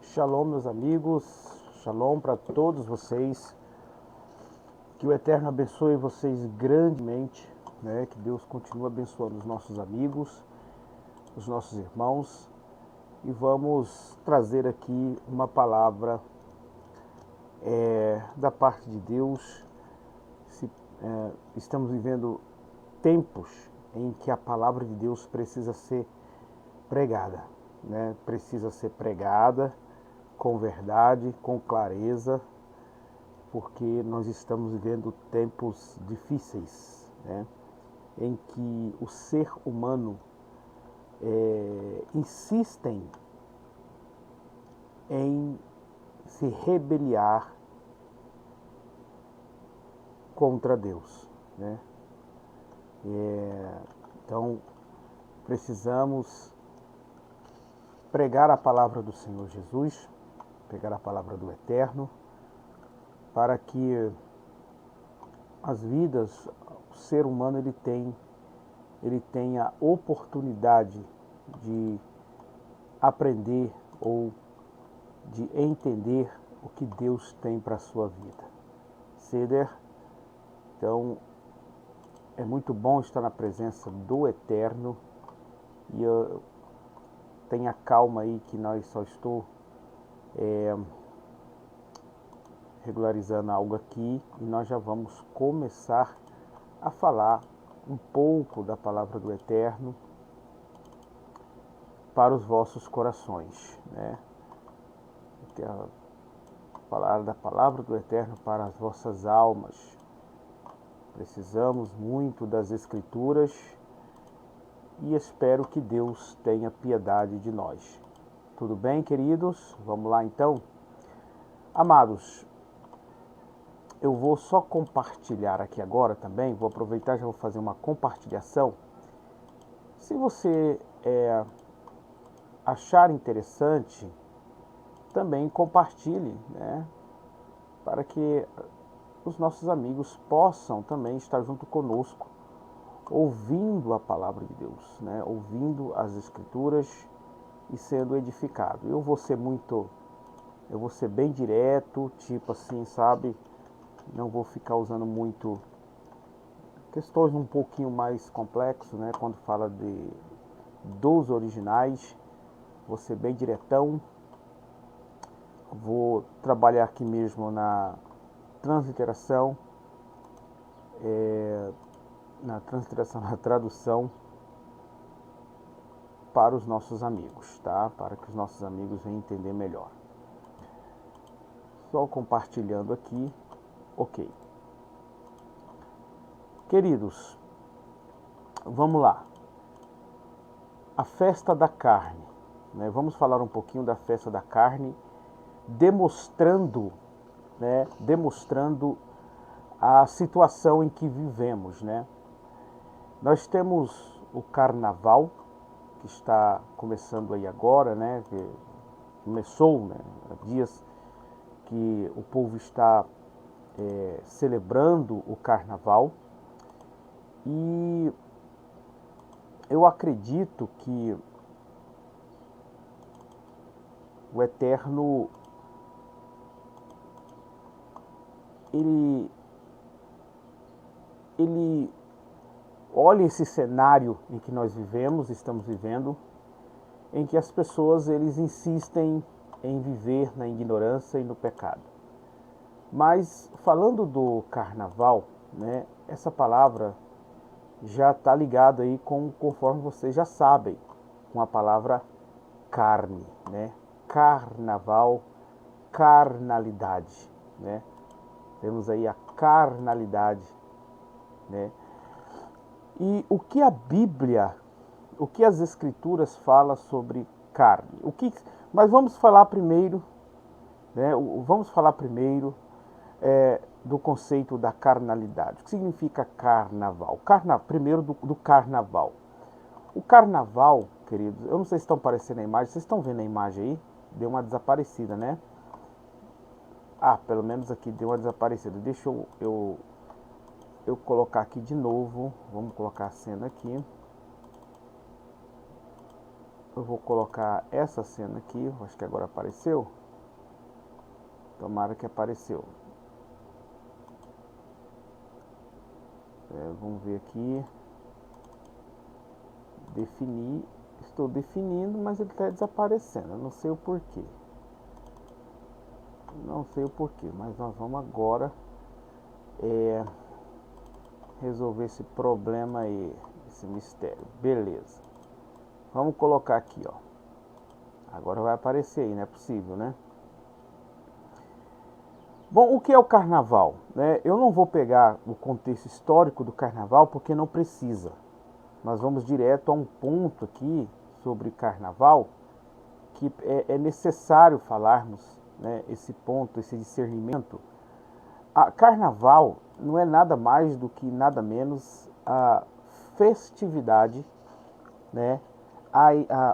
Shalom, meus amigos, shalom para todos vocês, que o Eterno abençoe vocês grandemente, né? Que Deus continue abençoando os nossos amigos, os nossos irmãos, e vamos trazer aqui uma palavra da parte de Deus. Estamos vivendo tempos em que a palavra de Deus precisa ser pregada, né? Precisa ser pregada com verdade, com clareza, porque nós estamos vivendo tempos difíceis, né? Em que o ser humano insistem em se rebeliar contra Deus, né? Então, precisamos pregar a palavra do Senhor Jesus, pregar a palavra do Eterno, para que as vidas, o ser humano ele tem a oportunidade de aprender ou de entender o que Deus tem para a sua vida. Ceder, então, é muito bom estar na presença do Eterno, e eu tenha calma aí que nós só estou regularizando algo aqui e nós já vamos começar a falar um pouco da palavra do Eterno para os vossos corações, né? Falar da palavra do Eterno para as vossas almas. Precisamos muito das Escrituras e espero que Deus tenha piedade de nós. Tudo bem, queridos? Vamos lá então? Amados, eu vou só compartilhar aqui agora também, vou aproveitar e já vou fazer uma compartilhação. Se você achar interessante, também compartilhe, né? Para que os nossos amigos possam também estar junto conosco, ouvindo a palavra de Deus, né? Ouvindo as Escrituras e sendo edificado. Eu vou ser bem direto, tipo assim, sabe? Não vou ficar usando muito questões um pouquinho mais complexas, né? Quando fala dos originais, vou ser bem diretão. Vou trabalhar aqui mesmo na transliteração, na tradução para os nossos amigos, tá? Para que os nossos amigos venham entender melhor. Só compartilhando aqui, ok. Queridos, vamos lá. A festa da carne, né? Vamos falar um pouquinho da festa da carne, demonstrando a situação em que vivemos, né? Nós temos o carnaval, que está começando aí agora, né? Que começou, né? Há dias que o povo está celebrando o carnaval, e eu acredito que o Eterno ele olha esse cenário em que nós estamos vivendo, em que as pessoas eles insistem em viver na ignorância e no pecado. Mas falando do carnaval, né, essa palavra já está ligada aí conforme vocês já sabem, com a palavra carne, né? Carnaval, carnalidade, né? Temos aí a carnalidade, né? E o que a Bíblia, o que as Escrituras falam sobre carne? Mas vamos falar primeiro, né? Vamos falar primeiro do conceito da carnalidade. O que significa carnaval? Primeiro do carnaval. O carnaval, queridos, eu não sei se estão aparecendo a imagem, vocês estão vendo a imagem aí? Deu uma desaparecida, né? Pelo menos aqui deu uma desaparecida. Deixa eu colocar aqui de novo. Vamos colocar a cena aqui. eu vou colocar essa cena aqui, acho que agora apareceu. Tomara que apareceu. Vamos ver aqui. Definir. Estou definindo, mas ele está desaparecendo. Eu não sei o porquê. Não sei o porquê, mas nós vamos agora resolver esse problema aí, esse mistério. Beleza. Vamos colocar aqui, ó. Agora vai aparecer aí, não é possível, né? Bom, o que é o carnaval? Eu não vou pegar o contexto histórico do carnaval porque não precisa. Nós vamos direto a um ponto aqui sobre carnaval que é necessário falarmos, né, esse ponto, esse discernimento. Carnaval não é nada mais do que nada menos a festividade, né,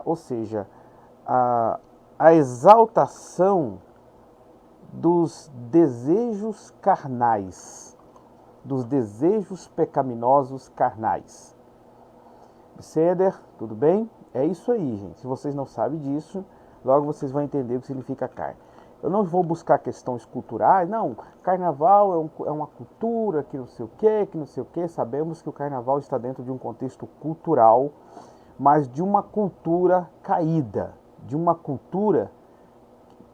ou seja, a exaltação dos desejos carnais, dos desejos pecaminosos carnais. Ceder, tudo bem? É isso aí, gente. Se vocês não sabem disso, logo vocês vão entender o que significa carne. Eu não vou buscar questões culturais, não. Carnaval é uma cultura que não sei o que não sei o que. Sabemos que o carnaval está dentro de um contexto cultural, mas de uma cultura caída, de uma cultura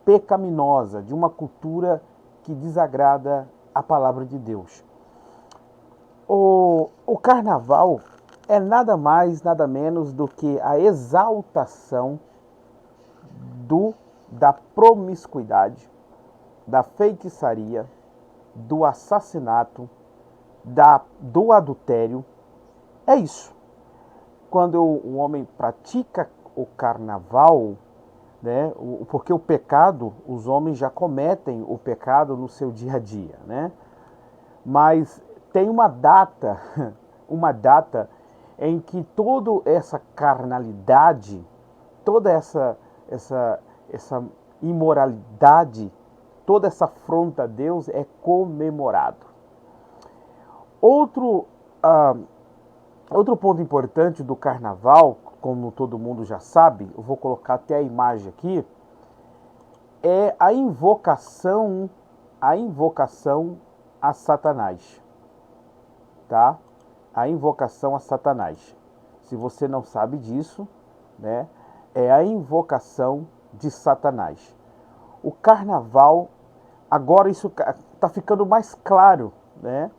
pecaminosa, de uma cultura que desagrada a palavra de Deus. O carnaval é nada mais, nada menos do que a exaltação da promiscuidade, da feitiçaria, do assassinato, do adultério. É isso. Quando o homem pratica o carnaval, né, porque o pecado, os homens já cometem o pecado no seu dia a dia, né? Mas tem uma data em que toda essa carnalidade, toda essa imoralidade, toda essa afronta a Deus é comemorado. Outro ponto importante do carnaval, como todo mundo já sabe, eu vou colocar até a imagem aqui, é a invocação a Satanás, tá? A invocação a Satanás. Se você não sabe disso, né, é a invocação de Satanás. O carnaval, agora isso está ficando mais claro, né?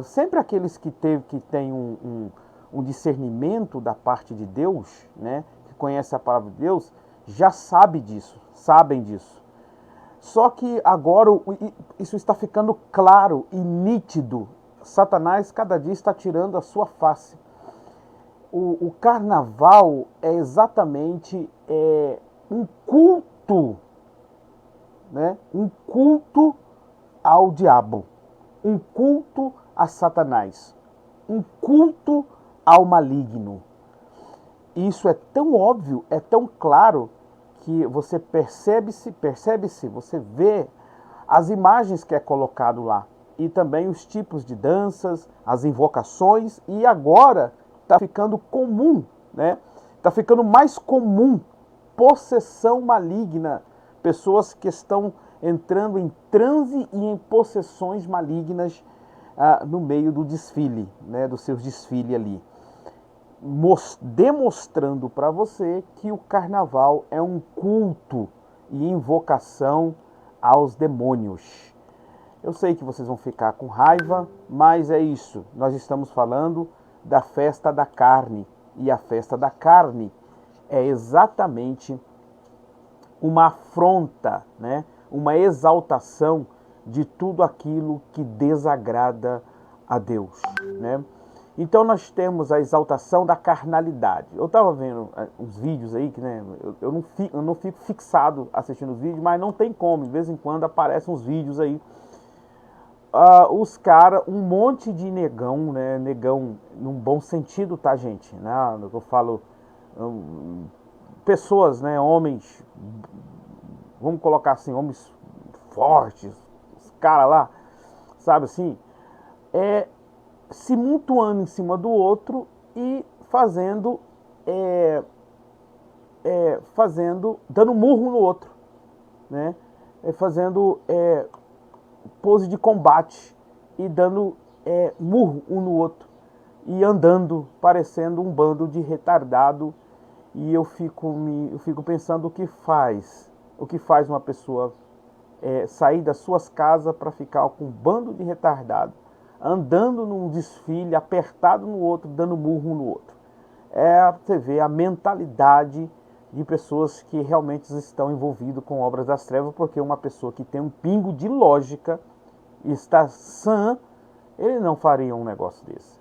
Sempre aqueles que têm um discernimento da parte de Deus, né, que conhece a palavra de Deus, já sabem disso. Só que agora isso está ficando claro e nítido. Satanás cada dia está tirando a sua face. O carnaval é exatamente um culto, né? Um culto ao diabo, um culto a Satanás, um culto ao maligno. Isso é tão óbvio, é tão claro, que você percebe-se, você vê as imagens que é colocado lá. E também os tipos de danças, as invocações, e agora está ficando comum, né? Está ficando mais comum possessão maligna, pessoas que estão entrando em transe e em possessões malignas no meio do desfile, né? Dos seus desfiles ali, demonstrando para você que o carnaval é um culto e invocação aos demônios. Eu sei que vocês vão ficar com raiva, mas é isso. Nós estamos falando da festa da carne. E a festa da carne é exatamente uma afronta, né? Uma exaltação de tudo aquilo que desagrada a Deus, né? Então nós temos a exaltação da carnalidade. Eu estava vendo uns vídeos aí, que, né, eu não fico fixado assistindo os vídeos, mas não tem como. De vez em quando aparecem uns vídeos aí. Os caras, um monte de negão, né? Negão num bom sentido, tá, gente? Né? Eu falo pessoas, né? Homens, vamos colocar assim, homens fortes, os caras lá, sabe assim? Se mutuando em cima do outro e fazendo dando murro um no outro, né? Fazendo pose de combate e dando murro um no outro e andando parecendo um bando de retardado. E eu fico pensando o que faz uma pessoa sair das suas casas para ficar com um bando de retardado, andando num desfile, apertado no outro, dando murro um no outro. Você vê a mentalidade de pessoas que realmente estão envolvidas com obras das trevas, porque uma pessoa que tem um pingo de lógica e está sã, ele não faria um negócio desse.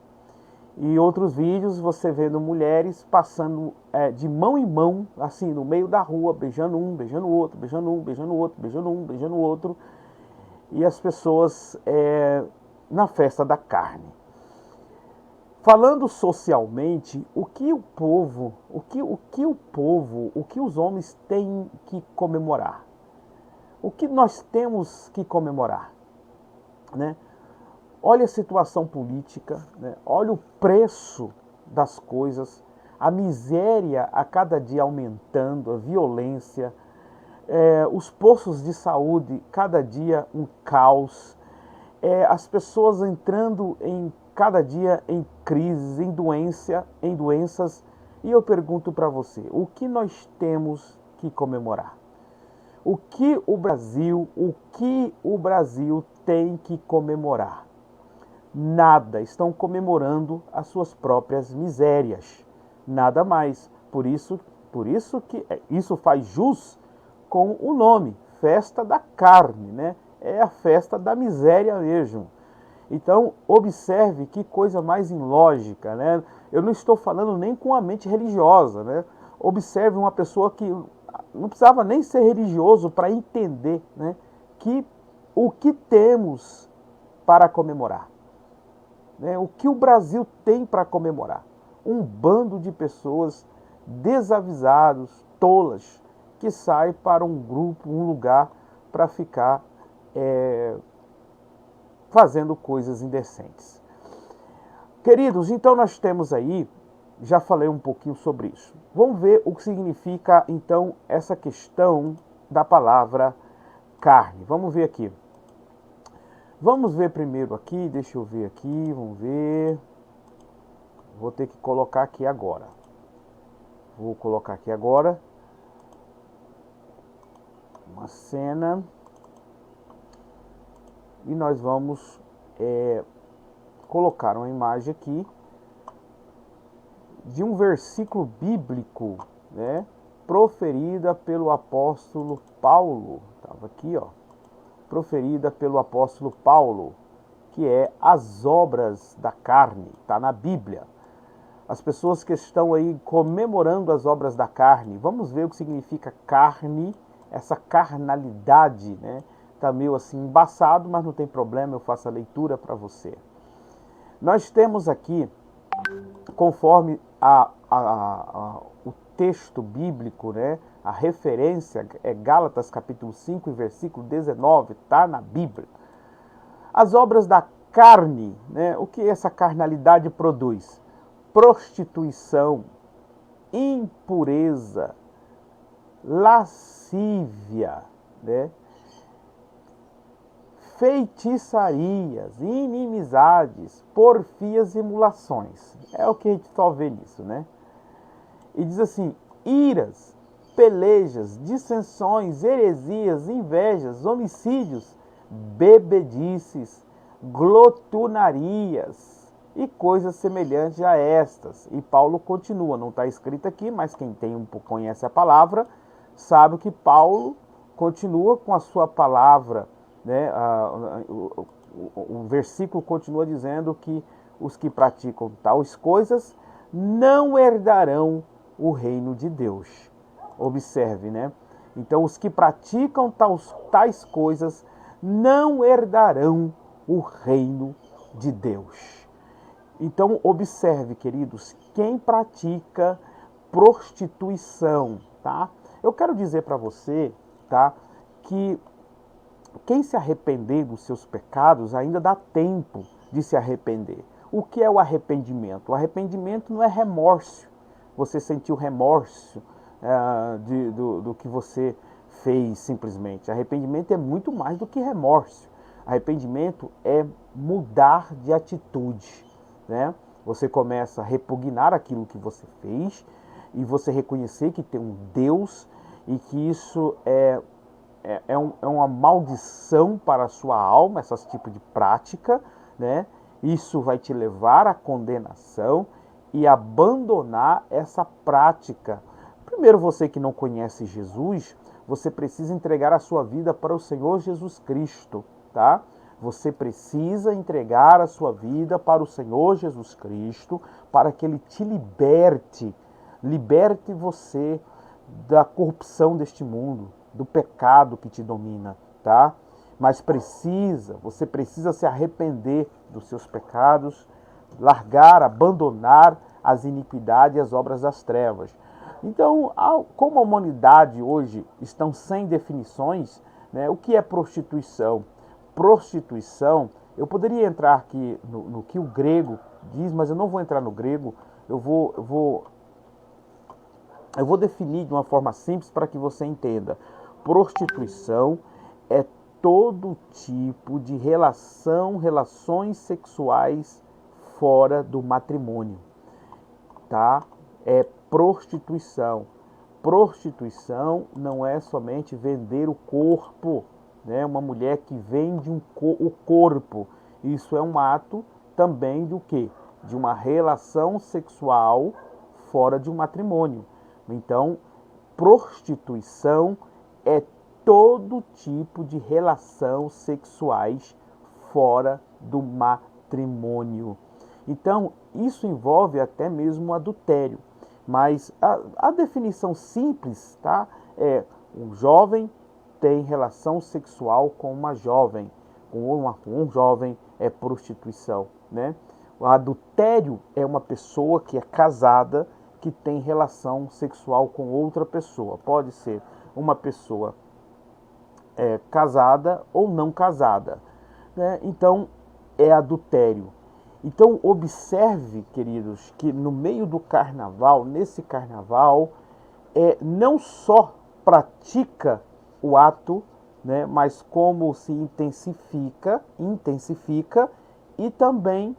E outros vídeos você vendo mulheres passando de mão em mão, assim, no meio da rua, beijando um, beijando o outro, beijando um, beijando o outro, beijando um, beijando o outro. E as pessoas na festa da carne. Falando socialmente, o que os homens têm que comemorar? O que nós temos que comemorar, né? Olha a situação política, né? Olha o preço das coisas, a miséria a cada dia aumentando, a violência, os postos de saúde cada dia um caos, as pessoas entrando cada dia em crises, em doenças. E eu pergunto para você, o que nós temos que comemorar? O que o Brasil tem que comemorar? Nada, estão comemorando as suas próprias misérias, nada mais. Por isso que isso faz jus com o nome, festa da carne, né? É a festa da miséria mesmo. Então, observe que coisa mais ilógica, né? Eu não estou falando nem com a mente religiosa, né? Observe uma pessoa que não precisava nem ser religioso para entender, né, que o que temos para comemorar. O que o Brasil tem para comemorar? Um bando de pessoas desavisados, tolas, que sai para um grupo, um lugar, para ficar fazendo coisas indecentes. Queridos, então nós temos aí, já falei um pouquinho sobre isso. Vamos ver o que significa, então, essa questão da palavra carne. Vamos ver aqui. Vamos ver primeiro aqui, deixa eu ver aqui, vamos ver. Vou ter que colocar aqui agora. Vou colocar aqui agora uma cena. E nós vamos colocar uma imagem aqui de um versículo bíblico, né, proferida pelo apóstolo Paulo. Estava aqui, ó. Proferida pelo apóstolo Paulo, que é as obras da carne, está na Bíblia. As pessoas que estão aí comemorando as obras da carne, vamos ver o que significa carne, essa carnalidade, né? Está meio assim embaçado, mas não tem problema, eu faço a leitura para você. Nós temos aqui, conforme o texto bíblico, né? A referência é Gálatas capítulo 5 e versículo 19, está na Bíblia. As obras da carne, né? O que essa carnalidade produz? Prostituição, impureza, lascívia, né? Feitiçarias, inimizades, porfias e emulações. É o que a gente só vê nisso, né? E diz assim, iras, pelejas, dissensões, heresias, invejas, homicídios, bebedices, glotonarias e coisas semelhantes a estas. E Paulo continua, não está escrito aqui, mas quem conhece a palavra, sabe que Paulo continua com a sua palavra, né? O versículo continua dizendo que os que praticam tais coisas não herdarão o reino de Deus. Observe, né? Então, os que praticam tais coisas não herdarão o reino de Deus. Então, observe, queridos, quem pratica prostituição, tá? Eu quero dizer para você, tá, que quem se arrepender dos seus pecados, ainda dá tempo de se arrepender. O que é o arrependimento? O arrependimento não é remorso. Você sentiu remorso do que você fez simplesmente. Arrependimento é muito mais do que remorso. Arrependimento é mudar de atitude, né? Você começa a repugnar aquilo que você fez e você reconhecer que tem um Deus e que isso é uma maldição para a sua alma, esse tipo de prática, né? Isso vai te levar à condenação e abandonar essa prática. Primeiro, você que não conhece Jesus, você precisa entregar a sua vida para o Senhor Jesus Cristo, tá? Você precisa entregar a sua vida para o Senhor Jesus Cristo, para que Ele te liberte você da corrupção deste mundo, do pecado que te domina, tá? Mas você precisa se arrepender dos seus pecados, largar, abandonar as iniquidades e as obras das trevas. Então, como a humanidade hoje estão sem definições, né, o que é prostituição? Prostituição, eu poderia entrar aqui no que o grego diz, mas eu não vou entrar no grego, eu vou definir de uma forma simples para que você entenda. Prostituição é todo tipo de relações sexuais fora do matrimônio, tá? É prostituição. Prostituição não é somente vender o corpo, né? Uma mulher que vende o corpo. Isso é um ato também do quê? De uma relação sexual fora de um matrimônio. Então, prostituição é todo tipo de relação sexuais fora do matrimônio. Então, isso envolve até mesmo o adultério. Mas a definição simples, tá? É um jovem tem relação sexual com uma jovem, com um jovem é prostituição, né? O adultério é uma pessoa que é casada, que tem relação sexual com outra pessoa. Pode ser uma pessoa casada ou não casada, né? Então, é adultério. Então, observe, queridos, que no meio do carnaval, nesse carnaval, não só pratica o ato, né, mas como se intensifica e também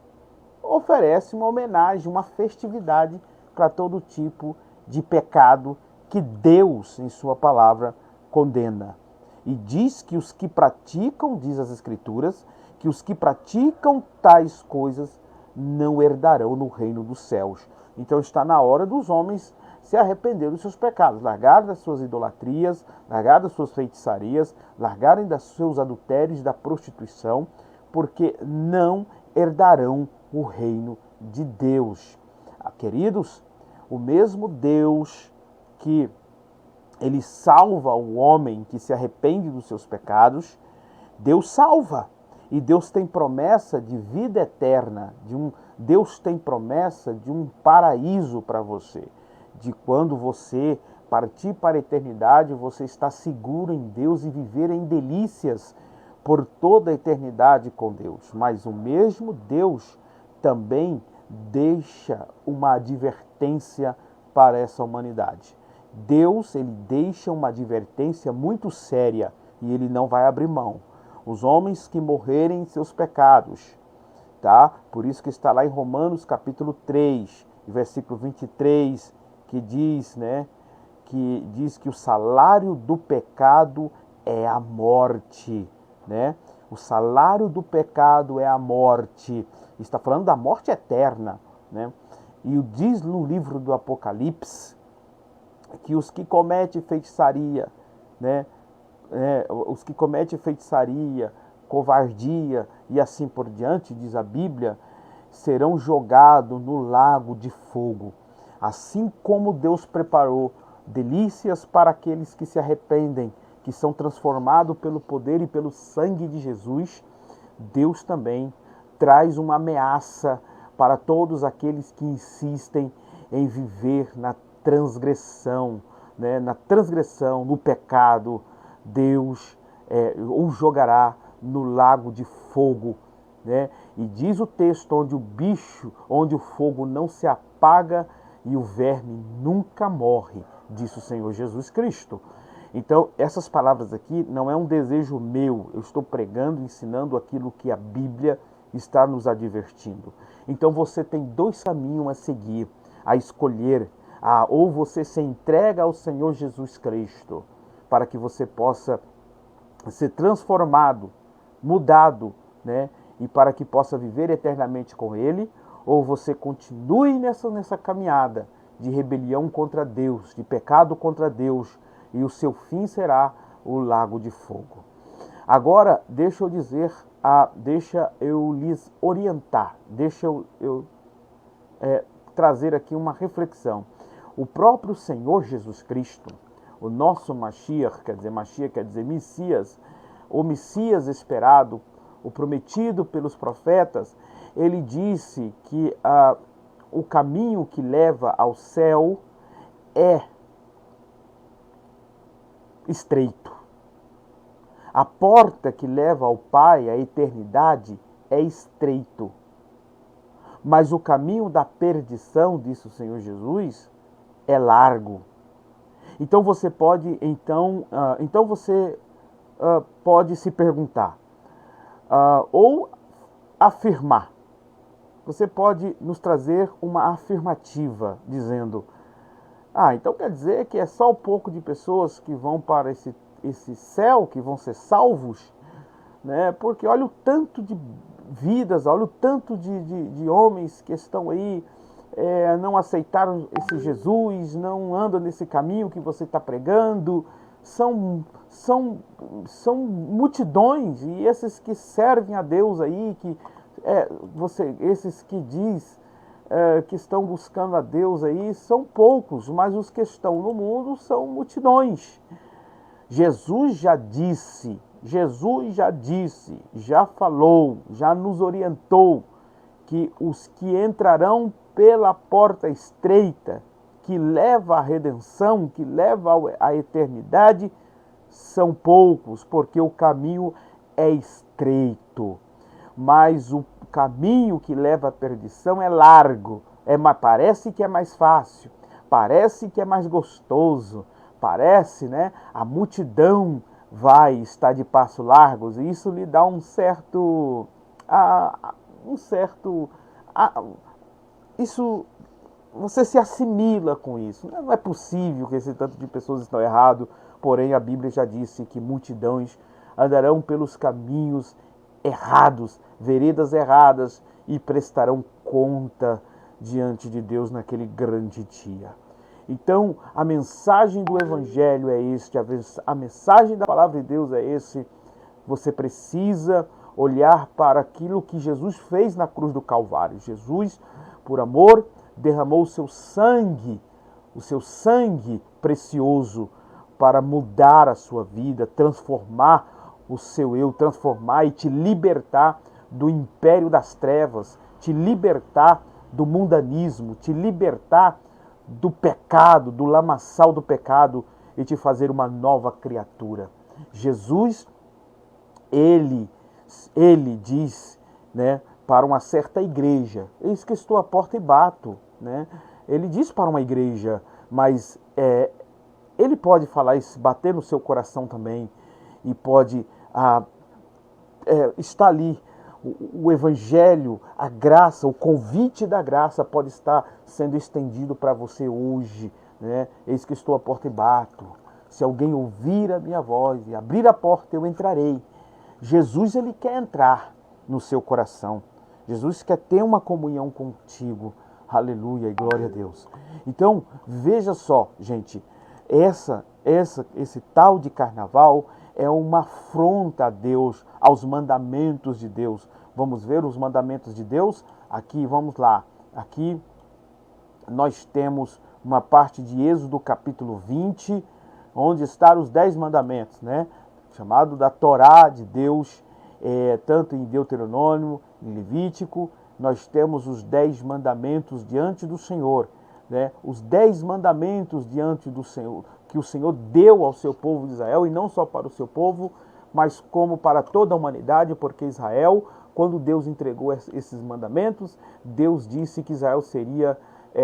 oferece uma homenagem, uma festividade para todo tipo de pecado que Deus, em sua palavra, condena. E diz que os que praticam, diz as Escrituras, que os que praticam tais coisas não herdarão no reino dos céus. Então está na hora dos homens se arrepender dos seus pecados, largarem das suas idolatrias, largarem das suas feitiçarias, largarem dos seus adultérios, da prostituição, porque não herdarão o reino de Deus. Queridos, o mesmo Deus que ele salva o homem que se arrepende dos seus pecados, Deus salva. E Deus tem promessa de vida eterna, Deus tem promessa de um paraíso para você. De quando você partir para a eternidade, você está seguro em Deus e viver em delícias por toda a eternidade com Deus. Mas o mesmo Deus também deixa uma advertência para essa humanidade. Deus, ele deixa uma advertência muito séria e ele não vai abrir mão. Os homens que morrerem em seus pecados, tá? Por isso que está lá em Romanos capítulo 3, versículo 23, que diz, né, que diz que o salário do pecado é a morte, né? O salário do pecado é a morte. Está falando da morte eterna, né? E diz no livro do Apocalipse que os que cometem feitiçaria, né? Os que cometem feitiçaria, covardia e assim por diante, diz a Bíblia, serão jogados no lago de fogo. Assim como Deus preparou delícias para aqueles que se arrependem, que são transformados pelo poder e pelo sangue de Jesus, Deus também traz uma ameaça para todos aqueles que insistem em viver na transgressão, né? Na transgressão, no pecado. Deus o jogará no lago de fogo, né? E diz o texto onde o fogo não se apaga e o verme nunca morre. disse o Senhor Jesus Cristo. Então, essas palavras aqui não é um desejo meu, eu estou pregando, ensinando aquilo que a Bíblia está nos advertindo. Então, você tem dois caminhos a seguir, a escolher. Ou você se entrega ao Senhor Jesus Cristo, para que você possa ser transformado, mudado, né? E para que possa viver eternamente com Ele, ou você continue nessa caminhada de rebelião contra Deus, de pecado contra Deus, e o seu fim será o lago de fogo. Agora, deixa eu lhes orientar, deixa eu trazer aqui uma reflexão. O próprio Senhor Jesus Cristo, o nosso Mashiach quer dizer Messias, o Messias esperado, o prometido pelos profetas, ele disse que o caminho que leva ao céu é estreito. A porta que leva ao Pai, à eternidade, é estreito. Mas o caminho da perdição, disse o Senhor Jesus, é largo. Então você pode, pode se perguntar, ou afirmar. Você pode nos trazer uma afirmativa, dizendo, então quer dizer que é só um pouco de pessoas que vão para esse céu, que vão ser salvos, né? Porque olha o tanto de vidas, olha o tanto de homens que estão aí, não aceitaram esse Jesus, não andam nesse caminho que você está pregando. São multidões, e esses que servem a Deus aí, esses que diz que estão buscando a Deus aí, são poucos, mas os que estão no mundo são multidões. Jesus já disse, já falou, já nos orientou que os que entrarão pela porta estreita, que leva à redenção, que leva à eternidade, são poucos, porque o caminho é estreito. Mas o caminho que leva à perdição é largo. Parece que é mais fácil, parece que é mais gostoso, parece, né? A multidão vai estar de passos largos, e isso lhe dá você se assimila com isso. Não é possível que esse tanto de pessoas estão errado, porém a Bíblia já disse que multidões andarão pelos caminhos errados, veredas erradas, e prestarão conta diante de Deus naquele grande dia. Então, a mensagem do Evangelho é este, a mensagem da palavra de Deus é esse. Você precisa olhar para aquilo que Jesus fez na cruz do Calvário. Jesus, por amor, derramou o seu sangue precioso, para mudar a sua vida, transformar o seu eu, transformar e te libertar do império das trevas, te libertar do mundanismo, te libertar do pecado, do lamaçal do pecado, e te fazer uma nova criatura. Jesus, ele diz, né, para uma certa igreja, eis que estou à porta e bato, né? Ele diz para uma igreja, mas ele pode falar isso, bater no seu coração também, e pode estar ali. O Evangelho, a graça, o convite da graça pode estar sendo estendido para você hoje, né? Eis que estou à porta e bato. Se alguém ouvir a minha voz e abrir a porta, eu entrarei. Jesus, ele quer entrar no seu coração. Jesus quer ter uma comunhão contigo. Aleluia e glória a Deus. Então, veja só, gente, esse tal de carnaval é uma afronta a Deus, aos mandamentos de Deus. Vamos ver os mandamentos de Deus? Aqui, vamos lá. Aqui nós temos uma parte de Êxodo capítulo 20, onde estão os 10 mandamentos, né? Chamado da Torá de Deus, tanto em Deuteronômio, em Levítico, nós temos os 10 mandamentos diante do Senhor, né? Os 10 mandamentos diante do Senhor, que o Senhor deu ao seu povo de Israel, e não só para o seu povo, mas como para toda a humanidade, porque Israel, quando Deus entregou esses mandamentos, Deus disse que Israel seria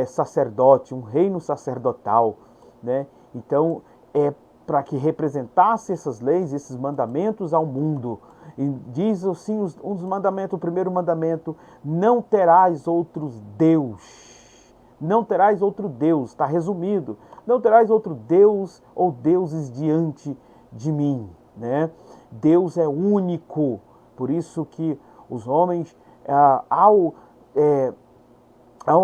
sacerdote, um reino sacerdotal, né? Então, é para que representasse essas leis, esses mandamentos ao mundo. E diz assim um dos mandamentos, o primeiro mandamento: não terás outros Deus. Não terás outro Deus, está resumido. Não terás outro Deus ou deuses diante de mim, né? Deus é único, por isso que os homens, ao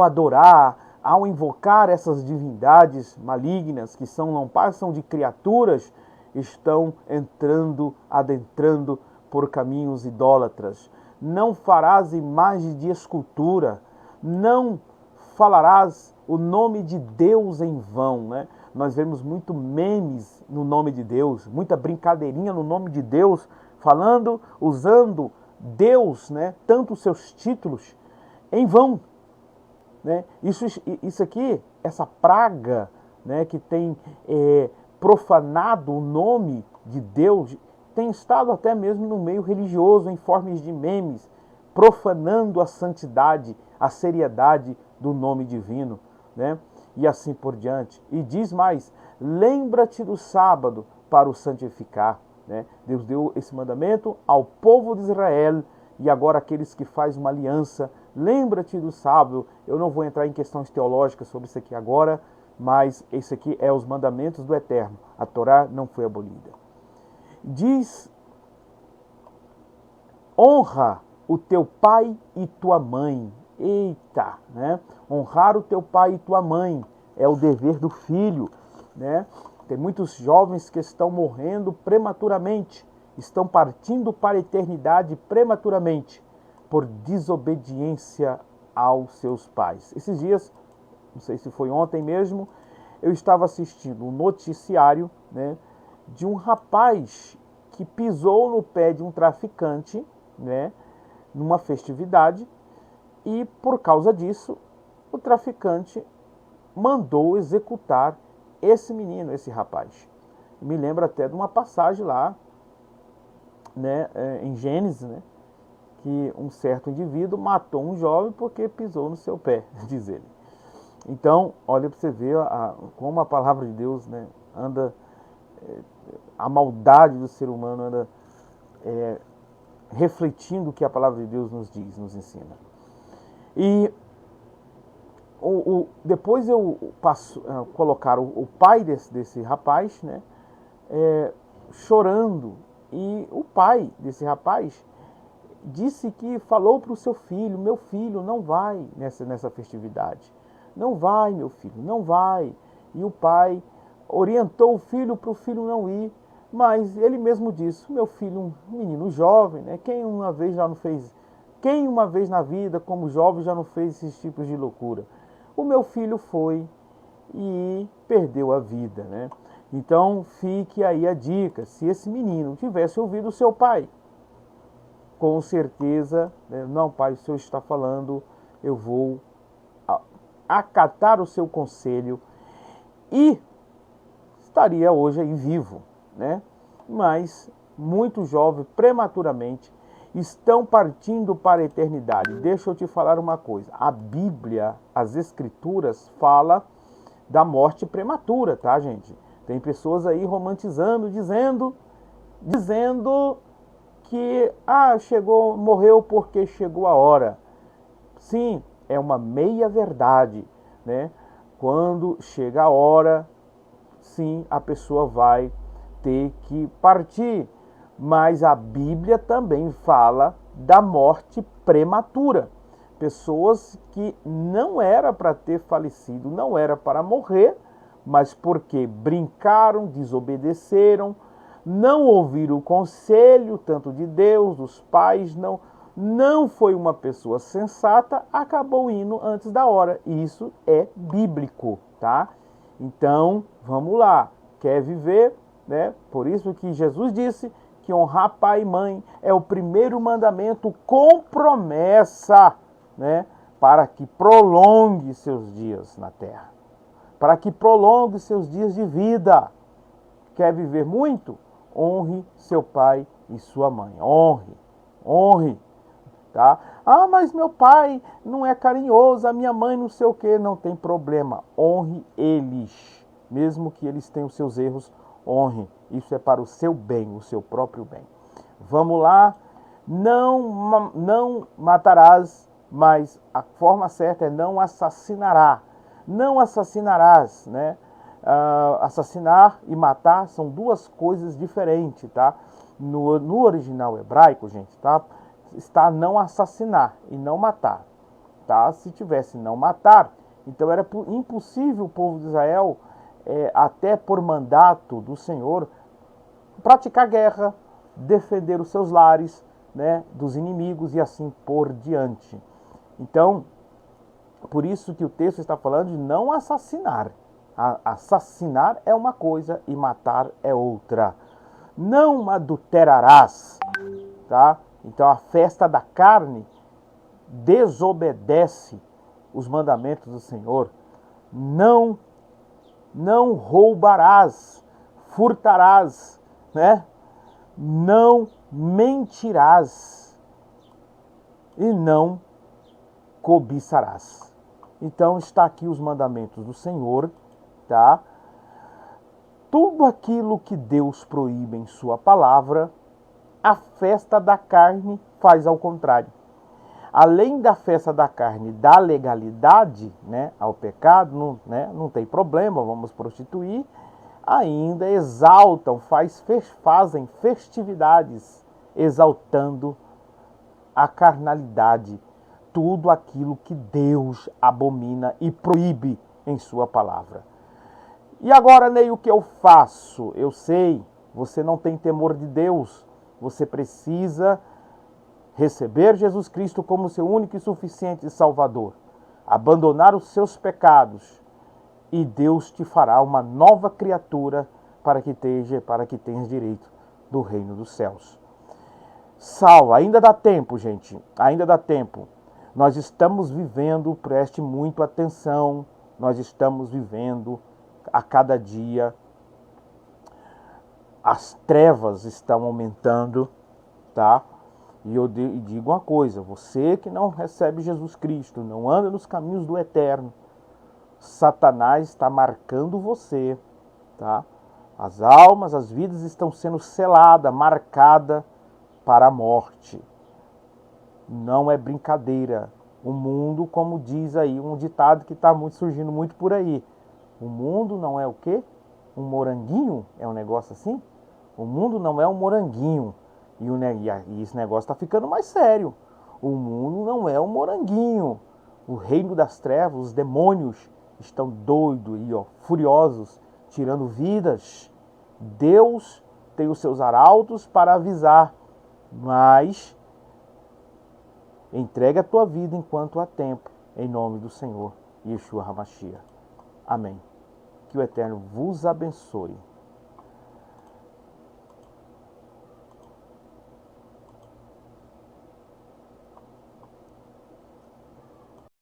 adorar, ao invocar essas divindades malignas, que não passam de criaturas, estão adentrando por caminhos idólatras. Não farás imagem de escultura, não falarás o nome de Deus em vão, né? Nós vemos muito memes no nome de Deus, muita brincadeirinha no nome de Deus, usando Deus, né? Tanto os seus títulos, em vão, né? Isso aqui, essa praga, né, que tem profanado o nome de Deus, tem estado até mesmo no meio religioso, em formas de memes, profanando a santidade, a seriedade do nome divino, né? E assim por diante. E diz mais: lembra-te do sábado para o santificar, né? Deus deu esse mandamento ao povo de Israel, e agora aqueles que fazem uma aliança, lembra-te do sábado. Eu não vou entrar em questões teológicas sobre isso aqui agora, mas esse aqui é os mandamentos do Eterno. A Torá não foi abolida. Diz: honra o teu pai e tua mãe. Eita, né? Honrar o teu pai e tua mãe é o dever do filho, né? Tem muitos jovens que estão morrendo prematuramente, estão partindo para a eternidade prematuramente por desobediência aos seus pais. Esses dias, não sei se foi ontem mesmo, eu estava assistindo um noticiário, né, de um rapaz que pisou no pé de um traficante, né, numa festividade, e por causa disso o traficante mandou executar esse menino, esse rapaz. Me lembra até de uma passagem lá, né, em Gênesis, né, que um certo indivíduo matou um jovem porque pisou no seu pé, diz ele. Então, olha para você ver como a palavra de Deus, né, anda, a maldade do ser humano anda refletindo o que a palavra de Deus nos diz, nos ensina. E depois eu passo a colocar o pai desse rapaz, né, chorando. E o pai desse rapaz disse que falou para o seu filho: meu filho, não vai nessa festividade. Não vai, meu filho, não vai. E o pai orientou o filho para o filho não ir. Mas ele mesmo disse: meu filho, um menino jovem, né? Quem uma vez na vida, como jovem, já não fez esses tipos de loucura? O meu filho foi e perdeu a vida, né? Então fique aí a dica: se esse menino tivesse ouvido o seu pai, com certeza, né, não, pai, o senhor está falando, eu vou acatar o seu conselho, e estaria hoje aí vivo, né? Mas muito jovem, prematuramente, estão partindo para a eternidade. Deixa eu te falar uma coisa: a Bíblia, as Escrituras, fala da morte prematura, tá, gente? Tem pessoas aí romantizando, dizendo que morreu porque chegou a hora. Sim, é uma meia verdade, né? Quando chega a hora, sim, a pessoa vai ter que partir. Mas a Bíblia também fala da morte prematura. Pessoas que não era para ter falecido, não era para morrer, mas porque brincaram, desobedeceram, não ouviram o conselho tanto de Deus, dos pais, não foi uma pessoa sensata, acabou indo antes da hora. Isso é bíblico, tá? Então, vamos lá. Quer viver, né? Por isso que Jesus disse que honrar pai e mãe é o primeiro mandamento com promessa, né? Para que prolongue seus dias na terra. Para que prolongue seus dias de vida. Quer viver muito? Honre seu pai e sua mãe. Honre. Tá? Ah, mas meu pai não é carinhoso, a minha mãe não sei o que. Não tem problema. Honre eles. mesmo que eles tenham seus erros, honre. Isso é para o seu bem, o seu próprio bem. Vamos lá. Não matarás, mas a forma certa é não assassinará. Não assassinarás, né? Assassinar e matar são duas coisas diferentes, tá? No original hebraico, gente, tá? Está não assassinar e não matar, tá? Se tivesse não matar, então era impossível o povo de Israel, até por mandato do Senhor, praticar guerra, defender os seus lares, né, dos inimigos e assim por diante. Então, por isso que o texto está falando de não assassinar. Assassinar é uma coisa e matar é outra. Não adulterarás, tá? Então a festa da carne desobedece os mandamentos do Senhor. Não roubarás, furtarás, né? Não mentirás e não cobiçarás. Então está aqui os mandamentos do Senhor, tá? Tudo aquilo que Deus proíbe em sua palavra, a festa da carne faz ao contrário. Além da festa da carne, da legalidade, né, ao pecado, não tem problema, vamos prostituir, ainda exaltam, fazem festividades, exaltando a carnalidade, tudo aquilo que Deus abomina e proíbe em sua palavra. E agora, Ney, o que eu faço? Eu sei, você não tem temor de Deus, você precisa receber Jesus Cristo como seu único e suficiente Salvador, abandonar os seus pecados, e Deus te fará uma nova criatura para que tenhas direito do reino dos céus. Salva, ainda dá tempo, gente, ainda dá tempo. Nós estamos vivendo, preste muito atenção, nós estamos vivendo a cada dia, as trevas estão aumentando, tá? E eu digo uma coisa, você que não recebe Jesus Cristo, não anda nos caminhos do eterno, Satanás está marcando você, tá? As almas, as vidas estão sendo seladas, marcadas para a morte. Não é brincadeira. O mundo, como diz aí, um ditado que está surgindo muito por aí. O mundo não é o quê? Um moranguinho? É um negócio assim? O mundo não é um moranguinho. E esse negócio está ficando mais sério. O mundo não é um moranguinho. O reino das trevas, os demônios, estão doidos e furiosos, tirando vidas. Deus tem os seus arautos para avisar, mas entregue a tua vida enquanto há tempo, em nome do Senhor Yeshua HaMashiach. Amém. Que o Eterno vos abençoe.